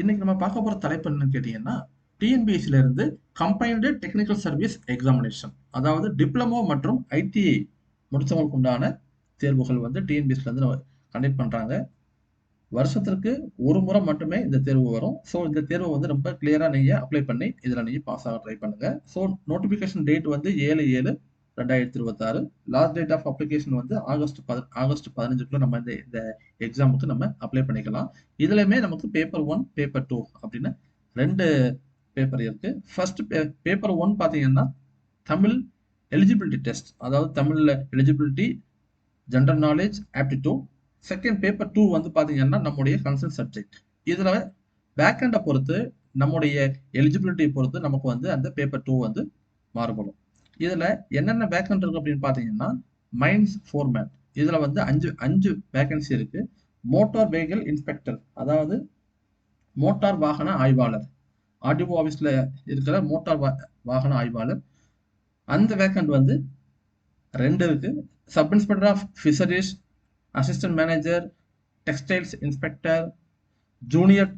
இன்னைக்கு நம்ம பார்க்க போற தலைப்பு என்னன்னு கேட்டீங்கன்னா, டிஎன்பிஎஸ்சில இருந்து கம்பைன்டு டெக்னிக்கல் சர்வீஸ் எக்ஸாமினேஷன். அதாவது டிப்ளமோ மற்றும் ஐடிஐ முடிச்சவங்களுக்கு உண்டான தேர்வுகள் வந்து டிஎன்பிஎஸ்சில இருந்து கண்டக்ட் பண்றாங்க. வருஷத்திற்கு ஒரு முறை மட்டுமே இந்த தேர்வு வரும். ஸோ இந்த தேர்வை வந்து ரொம்ப கிளியரா நீங்க அப்ளை பண்ணி இதுல நீங்க பாஸ் ஆக ட்ரை பண்ணுங்க. ஸோ நோட்டிபிகேஷன் டேட் வந்து 7/7/2026. லாஸ்ட் டேட் ஆஃப் அப்ளிகேஷன் வந்து ஆகஸ்ட் 15க்குள்ள நம்ம இந்த எக்ஸாமுக்கு நம்ம அப்ளை பண்ணிக்கலாம். இதுலயுமே நமக்கு பேப்பர் 1, பேப்பர் 2 அப்படின்னு 2 பேப்பர் இருக்கு. ஃபர்ஸ்ட் பேப்பர் 1 பாத்தீங்கன்னா தமிழ் எலிஜிபிலிட்டி டெஸ்ட், அதாவது தமிழ்ல eligibility, general knowledge, aptitude. Second paper 2 வந்து பாத்தீங்கன்னா நம்முடைய கன்சர்ன் சப்ஜெக்ட். இதுல பேக்ஹெண்டை பொறுத்து நம்முடைய எலிஜிபிலிட்டி பொறுத்து நமக்கு வந்து அந்த பேப்பர் 2 வந்து மாறுபடும். இதுல என்னென்ன வேக்கன்ட் இருக்கு அப்படின்னு பாத்தீங்கன்னா, மைன்ஸ் ஃபோர்மேன், இதுல வந்து அஞ்சு வேகன்சி இருக்கு. மோட்டார் வெஹிக்கிள் இன்ஸ்பெக்டர், அதாவது மோட்டார் வாகன ஆய்வாளர், ஆர்டிஓ ஆபீஸ்ல இருக்கிற மோட்டார் வாகன ஆய்வாளர், அந்த வேக்கன்ட் வந்து 2 இருக்கு. Sub inspector of fisheries, assistant manager, textiles inspector, junior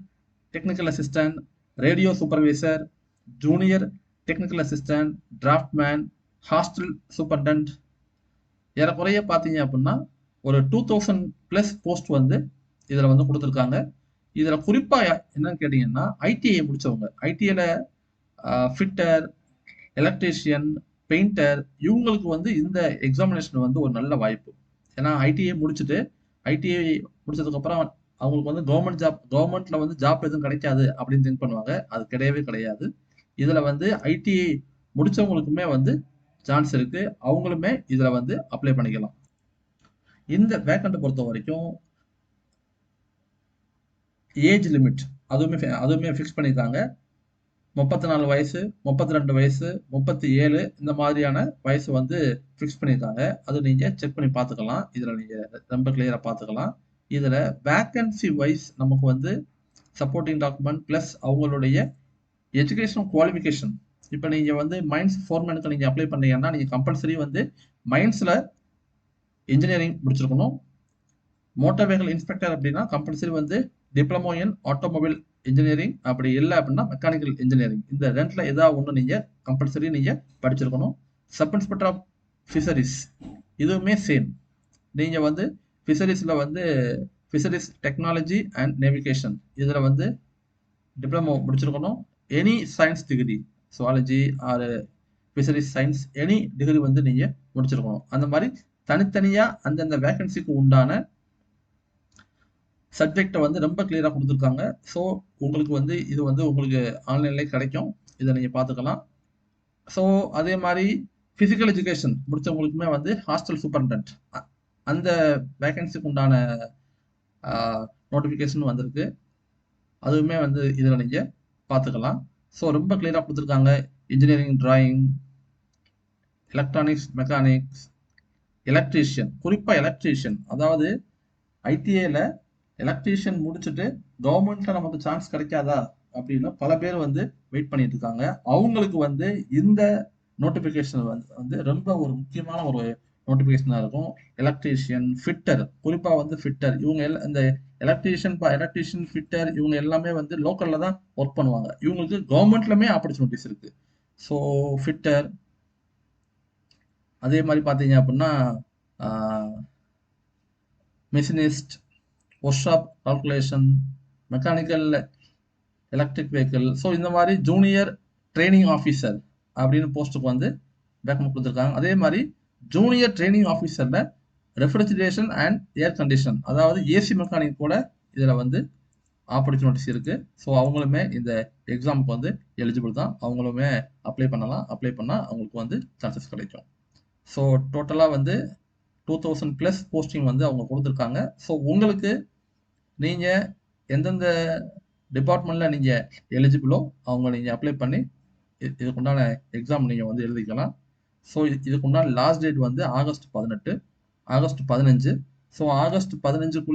technical assistant, radio supervisor, junior technical assistant, draftsman, hostel superintendent. ஏறக்குறைய பார்த்தீங்க அப்படின்னா ஒரு 2000+ போஸ்ட் வந்து இதில் வந்து கொடுத்துருக்காங்க. இதில் குறிப்பாக என்னன்னு கேட்டிங்கன்னா, ஐடிஐ முடித்தவங்க, ஐடிஐல ஃபிட்டர், எலக்ட்ரீஷியன், பெயிண்டர், இவங்களுக்கு வந்து இந்த எக்ஸாமினேஷன் வந்து ஒரு நல்ல வாய்ப்பு. ஏன்னா ஐடிஐ முடிச்சதுக்கப்புறம் அவங்களுக்கு வந்து கவர்மெண்ட்ல வந்து ஜாப் எதுவும் கிடைக்காது அப்படின்னு திங்க் பண்ணுவாங்க. அது கிடையவே கிடையாது. இதுல வந்து ஐடிஐ முடிச்சவங்களுக்குமே வந்து சான்ஸ் இருக்கு. அவங்களுமே இதுல வந்து அப்ளை பண்ணிக்கலாம். இந்த வேக்கண்ட் பொறுத்த வரைக்கும் ஏஜ் லிமிட் அதுவுமே ஃபிக்ஸ் பண்ணியிருக்காங்க. 34 வயசு, 32 வயசு, 37 இந்த மாதிரியான வயசு வந்து ஃபிக்ஸ் பண்ணியிருக்காங்க. அது நீங்க செக் பண்ணி பார்த்துக்கலாம். இதுல நீங்க ரொம்ப கிளியரா பார்த்துக்கலாம். இதுல வேக்கன்சி வைஸ் நமக்கு வந்து சப்போர்ட்டிங் டாக்குமெண்ட் பிளஸ் அவங்களுடைய எஜுகேஷன் குவாலிஃபிகேஷன். இப்போ நீங்க வந்து மைன்ஸ் ஃபோர்மேனுக்கு நீங்க அப்ளை பண்ணீங்கன்னா நீங்க கம்பல்சரி வந்து மைன்ஸ்ல இன்ஜினியரிங் முடிச்சிருக்கணும். மோட்டார் வெஹிக்கிள் இன்ஸ்பெக்டர் அப்படின்னா கம்பல்சரி வந்து டிப்ளமோ இன் ஆட்டோமொபைல் இன்ஜினியரிங், அப்படி இல்லை அப்படின்னா மெக்கானிக்கல் இன்ஜினியரிங். இந்த ரெண்டுல ஏதாவது ஒன்று நீங்க கம்பல்சரி நீங்க படிச்சிருக்கணும். சப் இன்ஸ்பெக்டர் ஆஃப் ஃபிஷரிஸ் இதுவுமே சேம். நீங்க வந்து ஃபிஷரிஸ்ல வந்து ஃபிஷரிஸ் டெக்னாலஜி அண்ட் நேவிகேஷன் இதுல வந்து டிப்ளமோ முடிச்சிருக்கணும். Any science degree, zoology or fisheries science, any degree வந்து நீங்க முடிச்சிருக்கணும். அந்த மாதிரி தனித்தனியா அந்தந்த வேகன்சிக்கு உண்டான சப்ஜெக்டை வந்து ரொம்ப கிளியரா கொடுத்துருக்காங்க. ஸோ உங்களுக்கு வந்து இது வந்து உங்களுக்கு ஆன்லைன்லேயே கிடைக்கும். இதை நீங்க பார்த்துக்கலாம். ஸோ அதே மாதிரி பிசிக்கல் எஜுகேஷன் முடிச்சவங்களுக்குமே வந்து ஹாஸ்டல் சூப்பரண்டன்ட் அந்த வேகன்சிக்கு உண்டான நோட்டிஃபிகேஷன் வந்திருக்கு. அதுவுமே வந்து இதில் நீங்க பார்த்துக்கலாம். ஸோ ரொம்ப கிளியரா கொடுத்துருக்காங்க. Engineering drawing, electronics, mechanics, electrician, குறிப்பா எலக்ட்ரீஷியன், அதாவது ஐடிஐல எலக்ட்ரீஷியன் முடிச்சுட்டு கவர்மெண்ட்ல நமக்கு சான்ஸ் கிடைக்காதா அப்படின்னு பல பேர் வந்து வெயிட் பண்ணிட்டு இருக்காங்க. அவங்களுக்கு வந்து இந்த நோட்டிபிகேஷன் வந்து ரொம்ப ஒரு முக்கியமான ஒரு நோட்டிபிகேஷனா இருக்கும். எலக்ட்ரீஷியன், ஃபிட்டர், குறிப்பா வந்து ஃபிட்டர், இவங்க இந்த எலக்ட்ரீஷியன் ஃபிட்டர் இவங்க எல்லாமே வந்து லோக்கல்ல தான் ஒர்க் பண்ணுவாங்க. இவங்களுக்கு கவர்மெண்ட்லமே ஆப்பர்ச்சுனிட்டிஸ் இருக்கு. ஸோ ஃபிட்டர், அதே மாதிரி பார்த்தீங்க அப்படின்னா machinist, work shop calculation, mechanical electric vehicle. So இந்த மாதிரி ஜூனியர் ட்ரைனிங் ஆஃபீஸர் அப்படின்னு போஸ்ட்டுக்கு வந்து வேக்கன்ட் கொடுத்துருக்காங்க. அதே மாதிரி ஜூனியர் ட்ரைனிங் ஆஃபீஸரில் ரெஃப்ரிஜரேஷன் அண்ட் ஏர் கண்டிஷன், அதாவது ஏசி மெக்கானிக் கூட இதில் வந்து ஆப்பர்ச்சுனிட்டிஸ் இருக்கு. ஸோ அவங்களுமே இந்த எக்ஸாமுக்கு வந்து எலிஜிபிள் தான். அவங்களுமே அப்ளை பண்ணலாம். அப்ளை பண்ணால் அவங்களுக்கு வந்து சான்சஸ் கிடைக்கும். ஸோ டோட்டலாக வந்து 2000+ போஸ்டிங் வந்து அவங்க கொடுத்துருக்காங்க. ஸோ உங்களுக்கு நீங்கள் எந்தெந்த டிபார்ட்மெண்ட்டில் நீங்கள் எலிஜிபிளோ அவங்க நீங்கள் அப்ளை பண்ணி இதுக்குண்டான எக்ஸாம் நீங்கள் வந்து எழுதிக்கலாம். ஸோ இதுக்குண்டான லாஸ்ட் டேட் வந்து ஆகஸ்ட் 18, ஆகஸ்ட் 15. So August 15க்குள்ள